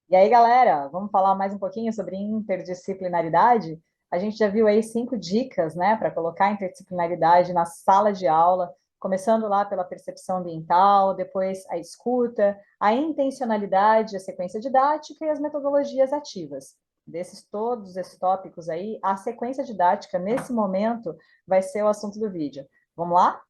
E aí, galera, vamos falar mais um pouquinho sobre interdisciplinaridade? A gente já viu aí 5 dicas, né, para colocar a interdisciplinaridade na sala de aula, começando lá pela percepção ambiental, depois a escuta, a intencionalidade, a sequência didática e as metodologias ativas. Todos esses tópicos aí, a sequência didática, nesse momento, vai ser o assunto do vídeo. Vamos lá?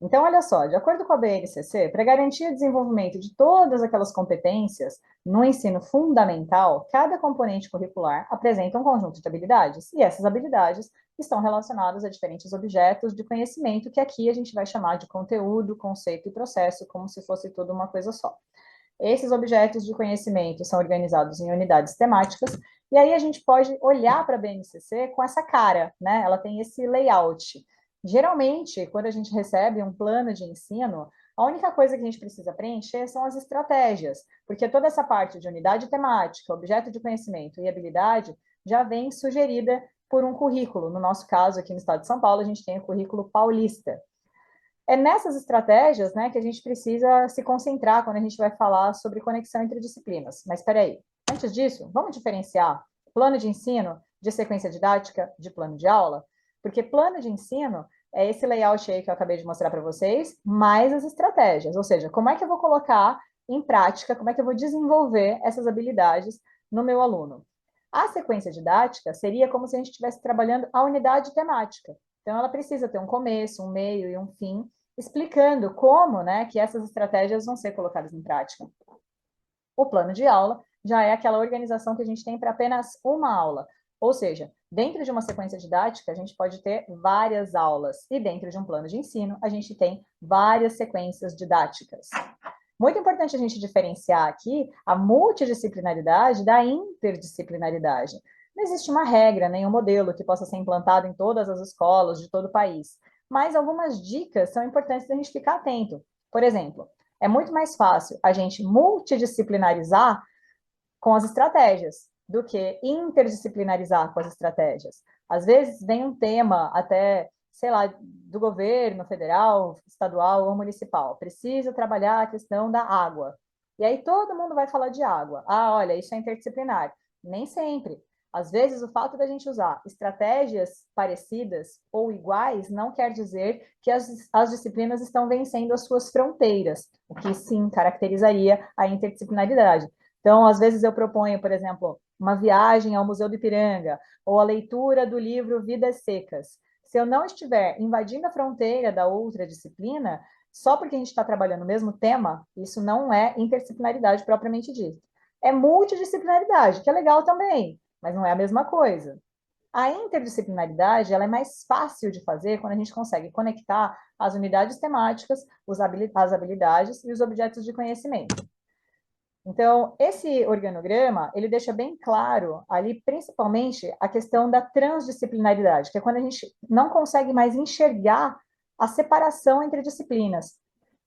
Então, olha só, de acordo com a BNCC, para garantir o desenvolvimento de todas aquelas competências no ensino fundamental, cada componente curricular apresenta um conjunto de habilidades, e essas habilidades estão relacionadas a diferentes objetos de conhecimento, que aqui a gente vai chamar de conteúdo, conceito e processo, como se fosse tudo uma coisa só. Esses objetos de conhecimento são organizados em unidades temáticas, e aí a gente pode olhar para a BNCC com essa cara, né? Ela tem esse layout. Geralmente, quando a gente recebe um plano de ensino, a única coisa que a gente precisa preencher são as estratégias, porque toda essa parte de unidade temática, objeto de conhecimento e habilidade já vem sugerida por um currículo. No nosso caso, aqui no estado de São Paulo, a gente tem o currículo paulista. É nessas estratégias, né, que a gente precisa se concentrar quando a gente vai falar sobre conexão entre disciplinas. Mas espera aí, antes disso, vamos diferenciar plano de ensino de sequência didática de plano de aula? Porque plano de ensino é esse layout aí que eu acabei de mostrar para vocês, mais as estratégias, ou seja, como é que eu vou colocar em prática, como é que eu vou desenvolver essas habilidades no meu aluno. A sequência didática seria como se a gente estivesse trabalhando a unidade temática. Então, ela precisa ter um começo, um meio e um fim, explicando como, né, que essas estratégias vão ser colocadas em prática. O plano de aula já é aquela organização que a gente tem para apenas uma aula, ou seja, dentro de uma sequência didática, a gente pode ter várias aulas, e dentro de um plano de ensino, a gente tem várias sequências didáticas. Muito importante a gente diferenciar aqui a multidisciplinaridade da interdisciplinaridade. Não existe uma regra, nem um modelo que possa ser implantado em todas as escolas de todo o país, mas algumas dicas são importantes da gente ficar atento. Por exemplo, é muito mais fácil a gente multidisciplinarizar com as estratégias do que interdisciplinarizar com as estratégias. Às vezes vem um tema até, sei lá, do governo federal, estadual ou municipal. Precisa trabalhar a questão da água. E aí todo mundo vai falar de água. Ah, olha, isso é interdisciplinar. Nem sempre. Às vezes, o fato da gente usar estratégias parecidas ou iguais não quer dizer que as disciplinas estão vencendo as suas fronteiras, o que sim caracterizaria a interdisciplinaridade. Então, às vezes eu proponho, por exemplo, uma viagem ao Museu do Ipiranga ou a leitura do livro Vidas Secas. Se eu não estiver invadindo a fronteira da outra disciplina, só porque a gente está trabalhando o mesmo tema, isso não é interdisciplinaridade propriamente dita. É multidisciplinaridade, que é legal também, mas não é a mesma coisa. A interdisciplinaridade ela é mais fácil de fazer quando a gente consegue conectar as unidades temáticas, as habilidades e os objetos de conhecimento. Então, esse organograma, ele deixa bem claro ali, principalmente, a questão da transdisciplinaridade, que é quando a gente não consegue mais enxergar a separação entre disciplinas.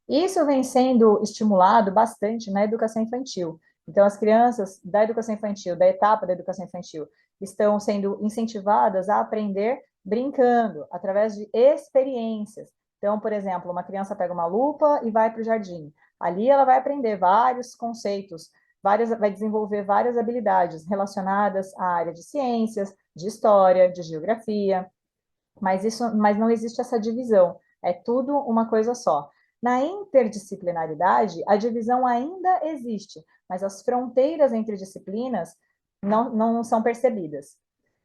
Isso vem sendo estimulado bastante na educação infantil. Então, as crianças da educação infantil, da etapa da educação infantil, estão sendo incentivadas a aprender brincando, através de experiências. Então, por exemplo, uma criança pega uma lupa e vai para o jardim. Ali ela vai aprender vários conceitos, vai desenvolver várias habilidades relacionadas à área de ciências, de história, de geografia, mas não existe essa divisão, é tudo uma coisa só. Na interdisciplinaridade, a divisão ainda existe, mas as fronteiras entre disciplinas não são percebidas.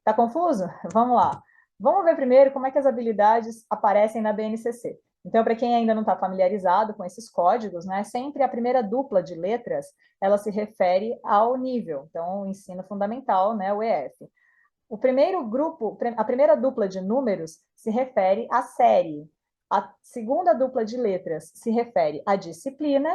Tá confuso? Vamos lá. Vamos ver primeiro como é que as habilidades aparecem na BNCC. Então, para quem ainda não está familiarizado com esses códigos, né, sempre a primeira dupla de letras, ela se refere ao nível, então, o ensino fundamental, né, o EF. O primeiro grupo, a primeira dupla de números se refere à série. A segunda dupla de letras se refere à disciplina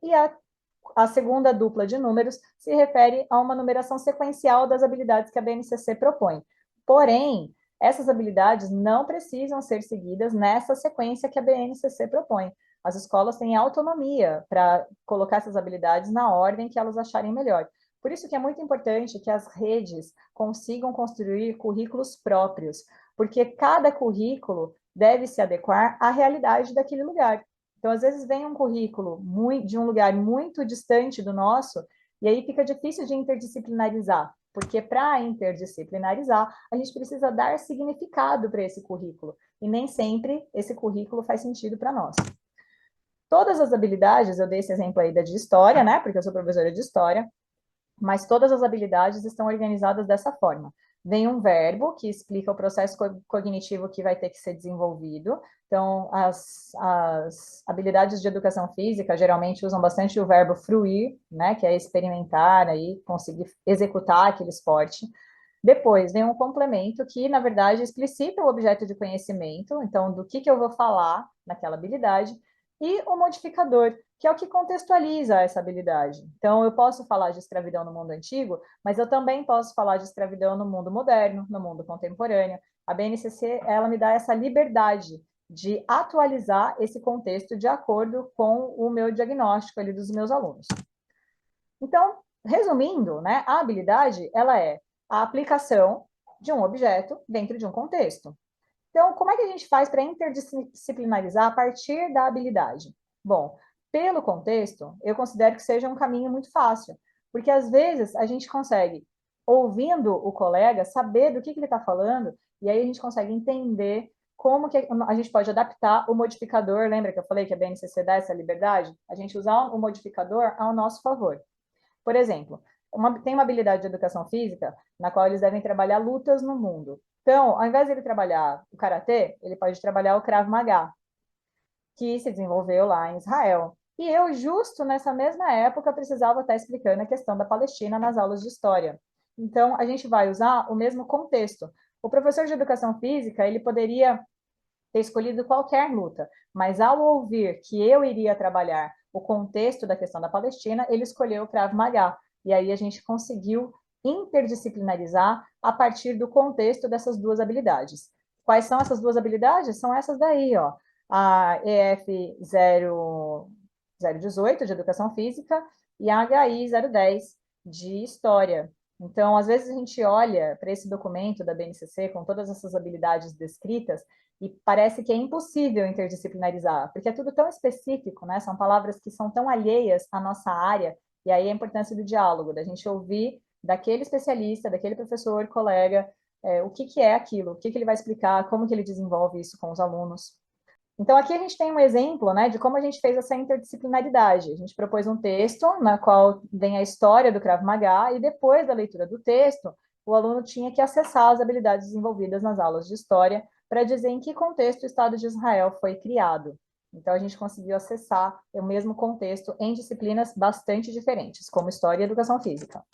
e a segunda dupla de números se refere a uma numeração sequencial das habilidades que a BNCC propõe. Porém, essas habilidades não precisam ser seguidas nessa sequência que a BNCC propõe. As escolas têm autonomia para colocar essas habilidades na ordem que elas acharem melhor. Por isso que é muito importante que as redes consigam construir currículos próprios, porque cada currículo deve se adequar à realidade daquele lugar. Então, às vezes, vem um currículo de um lugar muito distante do nosso, e aí fica difícil de interdisciplinarizar, porque para interdisciplinarizar, a gente precisa dar significado para esse currículo, e nem sempre esse currículo faz sentido para nós. Todas as habilidades, eu dei esse exemplo aí da de história, né, porque eu sou professora de história, mas todas as habilidades estão organizadas dessa forma. Vem um verbo que explica o processo cognitivo que vai ter que ser desenvolvido. Então, as habilidades de educação física geralmente usam bastante o verbo fruir, né, que é experimentar, aí, conseguir executar aquele esporte. Depois vem um complemento que, na verdade, explicita o objeto de conhecimento, então, do que eu vou falar naquela habilidade, e o modificador, que é o que contextualiza essa habilidade. Então, eu posso falar de escravidão no mundo antigo, mas eu também posso falar de escravidão no mundo moderno, no mundo contemporâneo. A BNCC, ela me dá essa liberdade de atualizar esse contexto de acordo com o meu diagnóstico ali dos meus alunos. Então, resumindo, né, a habilidade, ela é a aplicação de um objeto dentro de um contexto. Então, como é que a gente faz para interdisciplinarizar a partir da habilidade? Bom, pelo contexto, eu considero que seja um caminho muito fácil, porque às vezes a gente consegue, ouvindo o colega, saber do que ele está falando, e aí a gente consegue entender como que a gente pode adaptar o modificador. Lembra que eu falei que a BNCC dá essa liberdade? A gente usar o modificador ao nosso favor. Por exemplo, tem uma habilidade de educação física na qual eles devem trabalhar lutas no mundo. Então, ao invés de ele trabalhar o karatê, ele pode trabalhar o Krav Maga, que se desenvolveu lá em Israel. E eu, justo nessa mesma época, precisava estar explicando a questão da Palestina nas aulas de história. Então, a gente vai usar o mesmo contexto. O professor de educação física, ele poderia ter escolhido qualquer luta, mas ao ouvir que eu iria trabalhar o contexto da questão da Palestina, ele escolheu o Krav Maga. E aí a gente conseguiu interdisciplinarizar a partir do contexto dessas duas habilidades. Quais são essas duas habilidades? São essas daí, ó. A EF 018 de Educação Física e a HI 010 de História. Então, às vezes a gente olha para esse documento da BNCC com todas essas habilidades descritas e parece que é impossível interdisciplinarizar, porque é tudo tão específico, né? São palavras que são tão alheias à nossa área, e aí a importância do diálogo, da gente ouvir daquele especialista, daquele professor, colega, o que é aquilo, o que ele vai explicar, como que ele desenvolve isso com os alunos. Então, aqui a gente tem um exemplo, né, de como a gente fez essa interdisciplinaridade. A gente propôs um texto na qual vem a história do Krav Maga e depois da leitura do texto, o aluno tinha que acessar as habilidades desenvolvidas nas aulas de história para dizer em que contexto o Estado de Israel foi criado. Então, a gente conseguiu acessar o mesmo contexto em disciplinas bastante diferentes, como História e Educação Física.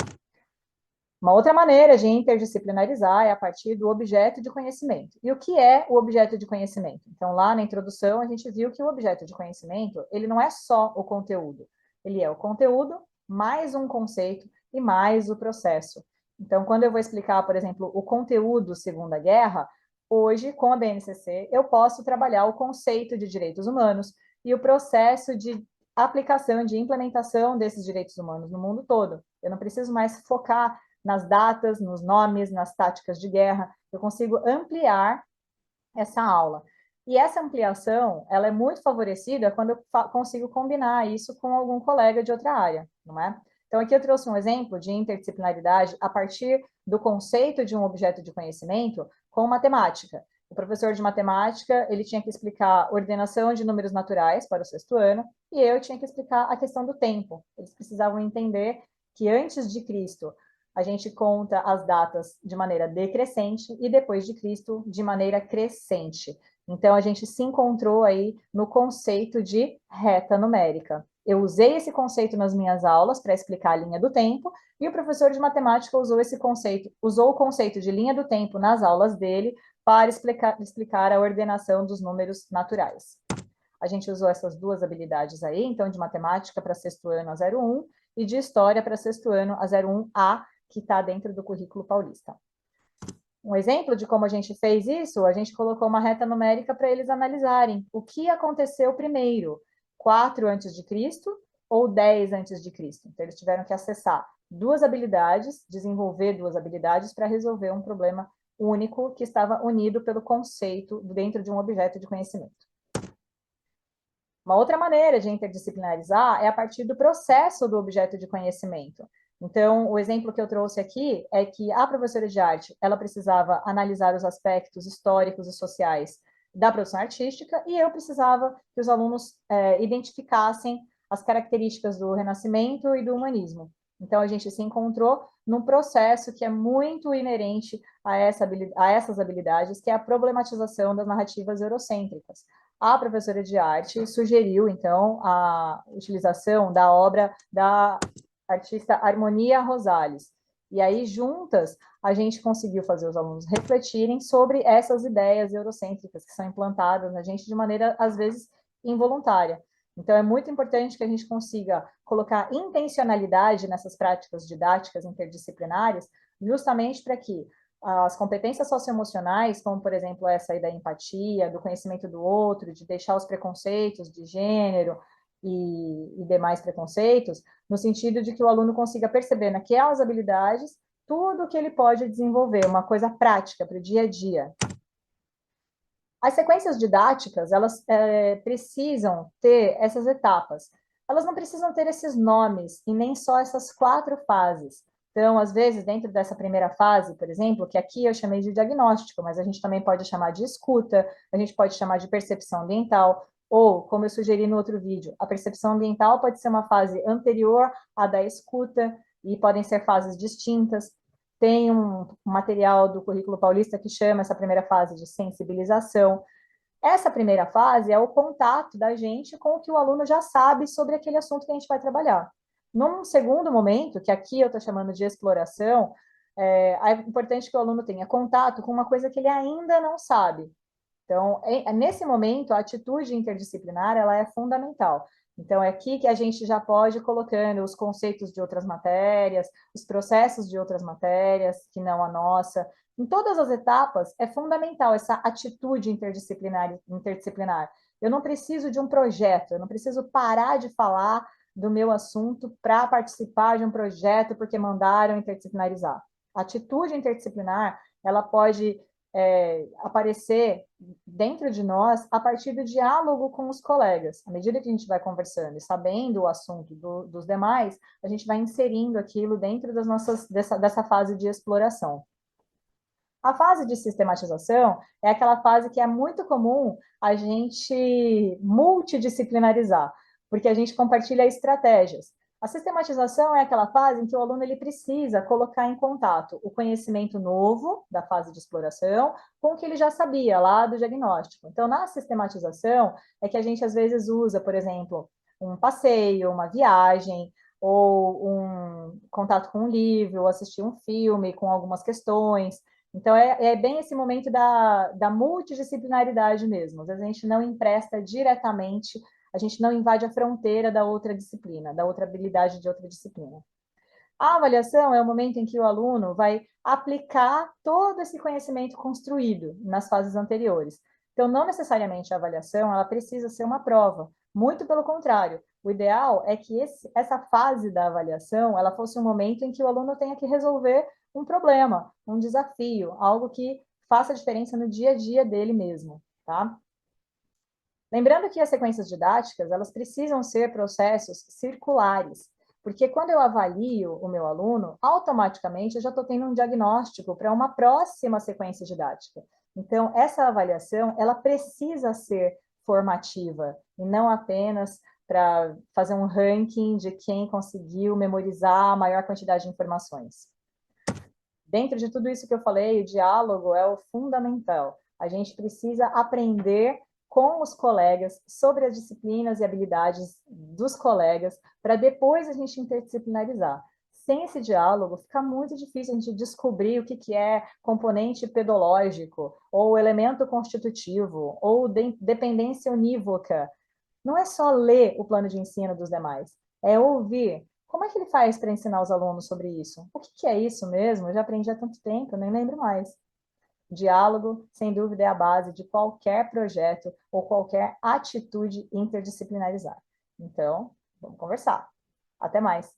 Uma outra maneira de interdisciplinarizar é a partir do objeto de conhecimento. E o que é o objeto de conhecimento? Então, lá na introdução, a gente viu que o objeto de conhecimento, ele não é só o conteúdo. Ele é o conteúdo, mais um conceito e mais o processo. Então, quando eu vou explicar, por exemplo, o conteúdo Segunda Guerra, hoje, com a BNCC, eu posso trabalhar o conceito de direitos humanos e o processo de aplicação, de implementação desses direitos humanos no mundo todo. Eu não preciso mais focar nas datas, nos nomes, nas táticas de guerra, eu consigo ampliar essa aula. E essa ampliação, ela é muito favorecida quando eu consigo combinar isso com algum colega de outra área, não é? Então, aqui eu trouxe um exemplo de interdisciplinaridade a partir do conceito de um objeto de conhecimento com matemática. O professor de matemática, ele tinha que explicar ordenação de números naturais para o sexto ano, e eu tinha que explicar a questão do tempo. Eles precisavam entender que antes de Cristo, a gente conta as datas de maneira decrescente e depois de Cristo de maneira crescente. Então, a gente se encontrou aí no conceito de reta numérica. Eu usei esse conceito nas minhas aulas para explicar a linha do tempo, e o professor de matemática usou o conceito de linha do tempo nas aulas dele para explicar a ordenação dos números naturais. A gente usou essas duas habilidades aí, então, de matemática para sexto ano a 01 e de história para sexto ano a 01A, que está dentro do currículo paulista. Um exemplo de como a gente fez isso, a gente colocou uma reta numérica para eles analisarem o que aconteceu primeiro, 4 antes de Cristo ou 10 antes de Cristo. Então, eles tiveram que acessar desenvolver duas habilidades para resolver um problema único que estava unido pelo conceito dentro de um objeto de conhecimento. Uma outra maneira de interdisciplinarizar é a partir do processo do objeto de conhecimento. Então, o exemplo que eu trouxe aqui é que a professora de arte, ela precisava analisar os aspectos históricos e sociais da produção artística, e eu precisava que os alunos identificassem as características do Renascimento e do humanismo. Então, a gente se encontrou num processo que é muito inerente a essas habilidades, que é a problematização das narrativas eurocêntricas. A professora de arte sugeriu, então, a utilização da obra da artista Harmonia Rosales. E aí, juntas, a gente conseguiu fazer os alunos refletirem sobre essas ideias eurocêntricas que são implantadas na gente de maneira, às vezes, involuntária. Então, é muito importante que a gente consiga colocar intencionalidade nessas práticas didáticas interdisciplinares, justamente para que as competências socioemocionais, como, por exemplo, essa aí da empatia, do conhecimento do outro, de deixar os preconceitos de gênero e demais preconceitos, no sentido de que o aluno consiga perceber naquelas habilidades tudo o que ele pode desenvolver, uma coisa prática para o dia a dia. As sequências didáticas, elas precisam ter essas etapas. Elas não precisam ter esses nomes e nem só essas 4 fases. Então, às vezes, dentro dessa primeira fase, por exemplo, que aqui eu chamei de diagnóstico, mas a gente também pode chamar de escuta, a gente pode chamar de percepção ambiental, ou, como eu sugeri no outro vídeo, a percepção ambiental pode ser uma fase anterior à da escuta, e podem ser fases distintas. Tem um material do Currículo Paulista que chama essa primeira fase de sensibilização. Essa primeira fase é o contato da gente com o que o aluno já sabe sobre aquele assunto que a gente vai trabalhar. Num segundo momento, que aqui eu estou chamando de exploração, é importante que o aluno tenha contato com uma coisa que ele ainda não sabe. Então, nesse momento, a atitude interdisciplinar ela é fundamental. Então, é aqui que a gente já pode ir colocando os conceitos de outras matérias, os processos de outras matérias, que não a nossa. Em todas as etapas, é fundamental essa atitude interdisciplinar. Eu não preciso de um projeto, eu não preciso parar de falar do meu assunto para participar de um projeto porque mandaram interdisciplinarizar. A atitude interdisciplinar, ela pode aparecer dentro de nós a partir do diálogo com os colegas. À medida que a gente vai conversando e sabendo o assunto dos demais, a gente vai inserindo aquilo dentro dessa fase de exploração. A fase de sistematização é aquela fase que é muito comum a gente multidisciplinarizar, porque a gente compartilha estratégias. A sistematização é aquela fase em que o aluno ele precisa colocar em contato o conhecimento novo da fase de exploração com o que ele já sabia lá do diagnóstico. Então, na sistematização é que a gente às vezes usa, por exemplo, um passeio, uma viagem, ou um contato com um livro, ou assistir um filme com algumas questões. Então, é bem esse momento da multidisciplinaridade mesmo. Às vezes a gente não empresta diretamente, a gente não invade a fronteira da outra disciplina, da outra habilidade de outra disciplina. A avaliação é o momento em que o aluno vai aplicar todo esse conhecimento construído nas fases anteriores. Então, não necessariamente a avaliação ela precisa ser uma prova, muito pelo contrário. O ideal é que essa fase da avaliação ela fosse um momento em que o aluno tenha que resolver um problema, um desafio, algo que faça diferença no dia a dia dele mesmo, tá? Lembrando que as sequências didáticas, elas precisam ser processos circulares, porque quando eu avalio o meu aluno, automaticamente eu já estou tendo um diagnóstico para uma próxima sequência didática. Então, essa avaliação, ela precisa ser formativa, e não apenas para fazer um ranking de quem conseguiu memorizar a maior quantidade de informações. Dentro de tudo isso que eu falei, o diálogo é o fundamental. A gente precisa aprender com os colegas sobre as disciplinas e habilidades dos colegas para depois a gente interdisciplinarizar. Sem esse diálogo, fica muito difícil a gente descobrir o que é componente pedológico, ou elemento constitutivo, ou dependência unívoca. Não é só ler o plano de ensino dos demais, é ouvir. Como é que ele faz para ensinar os alunos sobre isso? O que é isso mesmo? Eu já aprendi há tanto tempo, nem lembro mais. Diálogo, sem dúvida, é a base de qualquer projeto ou qualquer atitude interdisciplinarizada. Então, vamos conversar. Até mais.